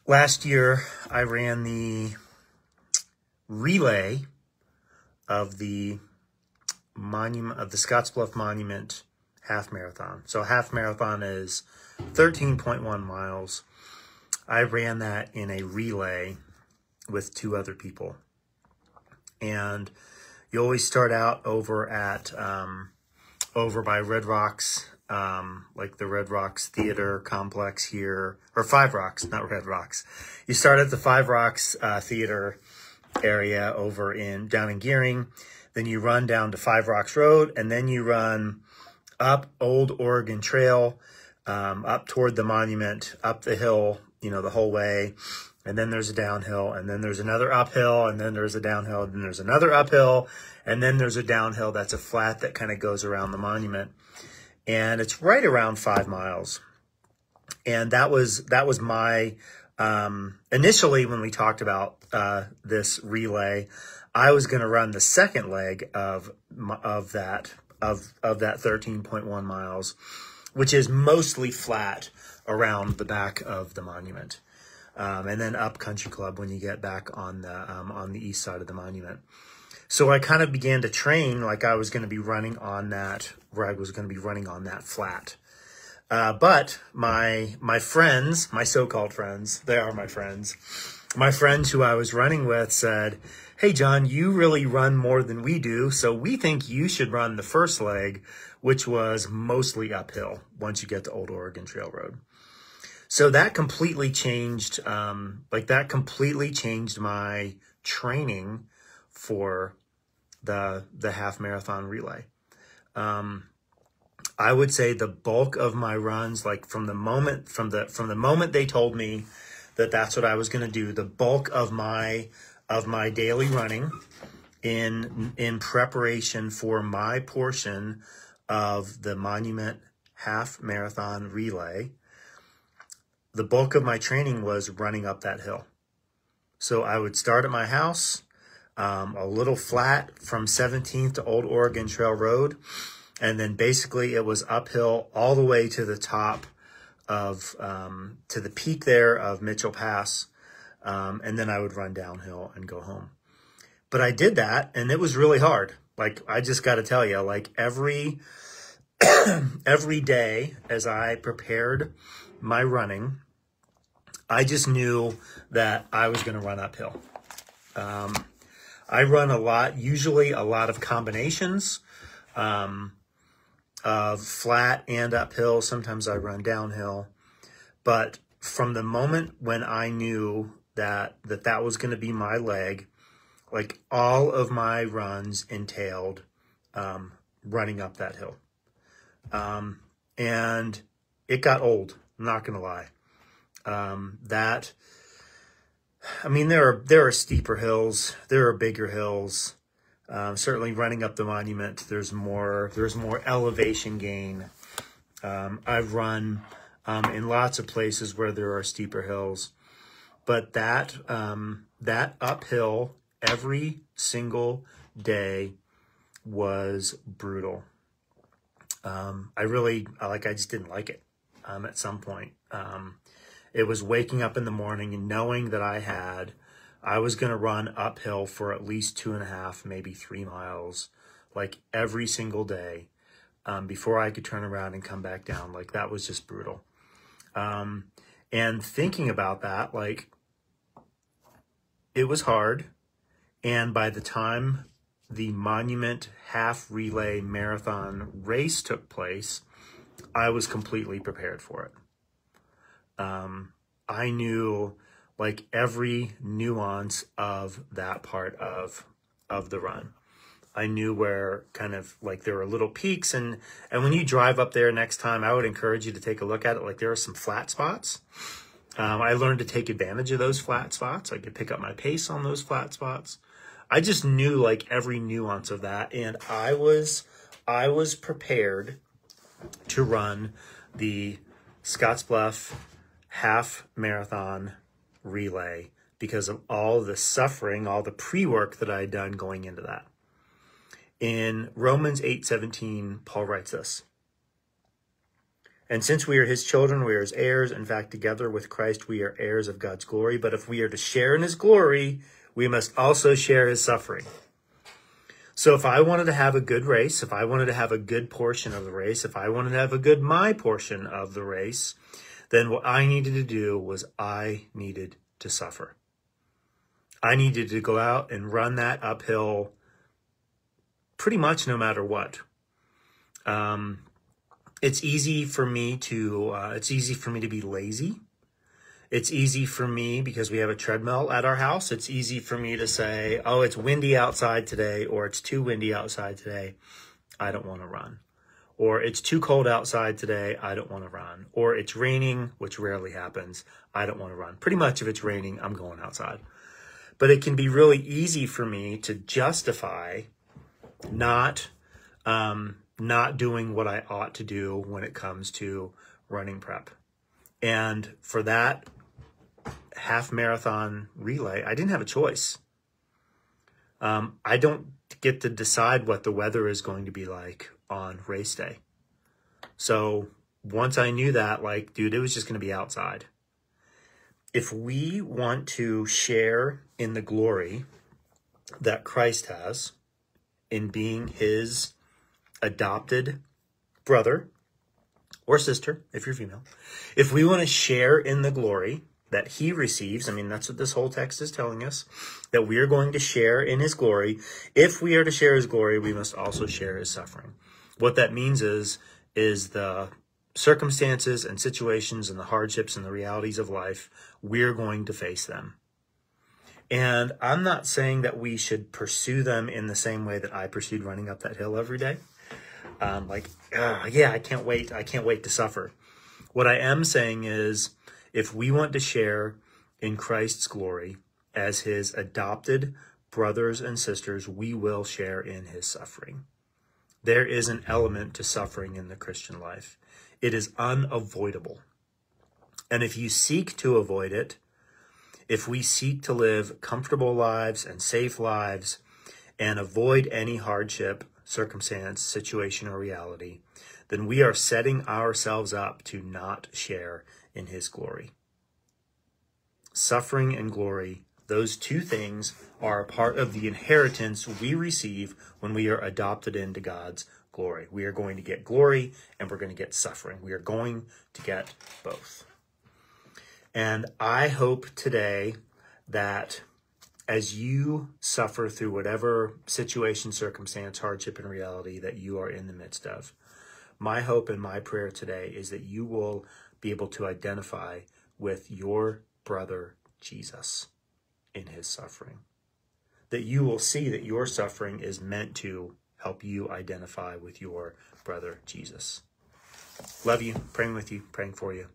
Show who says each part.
Speaker 1: Last year, I ran the relay of the Scottsbluff Monument half marathon. So half marathon is 13.1 miles. I ran that in a relay with 2 other people. And you always start out over by Red Rocks, like the Red Rocks Theater Complex here, or Five Rocks, not Red Rocks. You start at the Five Rocks Theater area down in Gearing. Then you run down to Five Rocks Road, and then you run up Old Oregon Trail, up toward the monument, up the hill, the whole way. And then there's a downhill, and then there's another uphill, and then there's a downhill, and then there's another uphill, and then there's a downhill that's a flat that kind of goes around the monument. And it's right around 5 miles. And that was my, initially when we talked about this relay, I was going to run the second leg of that 13.1 miles, which is mostly flat around the back of the monument. And then up Country Club when you get back on the east side of the monument. So I kind of began to train like I was going to be running on that, where I was going to be running on that flat. But my friends, my so-called friends, they are my friends. My friends who I was running with said, "Hey, John, you really run more than we do, so we think you should run the first leg, which was mostly uphill once you get to Old Oregon Trail Road." So that completely changed, my training for the half marathon relay. I would say the bulk of my runs, like from the moment they told me that that's what I was going to do, the bulk of my daily running in preparation for my portion of the Monument half marathon relay, the bulk of my training was running up that hill. So I would start at my house, a little flat from 17th to Old Oregon Trail Road. And then basically it was uphill all the way to the top of, to the peak there of Mitchell Pass. And then I would run downhill and go home. But I did that, and it was really hard. Like, I just got to tell you, like every day as I prepared my running, I just knew that I was going to run uphill. I run a lot, usually a lot of combinations of flat and uphill. Sometimes I run downhill. But from the moment when I knew that was going to be my leg, like all of my runs entailed running up that hill. And it got old, I'm not going to lie. There are steeper hills, there are bigger hills. Certainly running up the monument, there's more elevation gain. I've run in lots of places where there are steeper hills, but that uphill every single day was brutal. I just didn't like it. At some point, it was waking up in the morning and knowing that I was going to run uphill for at least 2.5, maybe 3 miles, like every single day, before I could turn around and come back down. Like, that was just brutal. And thinking about that, like, it was hard. And by the time the Monument half relay marathon race took place, I was completely prepared for it. I knew like every nuance of that part of the run. I knew where kind of like there were little peaks, and when you drive up there next time, I would encourage you to take a look at it. Like, there are some flat spots. I learned to take advantage of those flat spots. I could pick up my pace on those flat spots. I just knew like every nuance of that, and I was prepared to run the Scottsbluff half marathon relay because of all the suffering, all the pre-work that I had done going into that. In Romans 8:17, Paul writes this: And since we are his children, we are his heirs. In fact, together with Christ, we are heirs of God's glory. But if we are to share in his glory, we must also share his suffering. So if I wanted to have a good race, if I wanted to have a good portion of the race, if I wanted to have a good my portion of the race, then what I needed to do was I needed to suffer. I needed to go out and run that uphill pretty much no matter what. It's easy for me to be lazy. It's easy for me, because we have a treadmill at our house, it's easy for me to say, oh, it's windy outside today, or it's too windy outside today, I don't want to run. Or it's too cold outside today, I don't want to run. Or it's raining, which rarely happens, I don't want to run. Pretty much if it's raining, I'm going outside. But it can be really easy for me to justify not doing what I ought to do when it comes to running prep. And for that half marathon relay, I didn't have a choice. I don't get to decide what the weather is going to be like on race day. So once I knew that, like, dude, it was just going to be outside. If we want to share in the glory that Christ has in being his adopted brother or sister, if you're female, if we want to share in the glory that he receives, I mean, that's what this whole text is telling us, that we are going to share in his glory. If we are to share his glory, we must also share his suffering. What that means is the circumstances and situations and the hardships and the realities of life, we're going to face them. And I'm not saying that we should pursue them in the same way that I pursued running up that hill every day. Yeah, I can't wait to suffer. What I am saying is, if we want to share in Christ's glory as his adopted brothers and sisters, we will share in his suffering. There is an element to suffering in the Christian life. It is unavoidable. And if you seek to avoid it, if we seek to live comfortable lives and safe lives and avoid any hardship, circumstance, situation, or reality, then we are setting ourselves up to not share in his glory. Suffering and glory, those two things are a part of the inheritance we receive when we are adopted into God's glory. We are going to get glory and we're going to get suffering. We are going to get both. And I hope today that as you suffer through whatever situation, circumstance, hardship, and reality that you are in the midst of, my hope and my prayer today is that you will be able to identify with your brother Jesus in his suffering. That you will see that your suffering is meant to help you identify with your brother Jesus. Love you, praying with you, praying for you.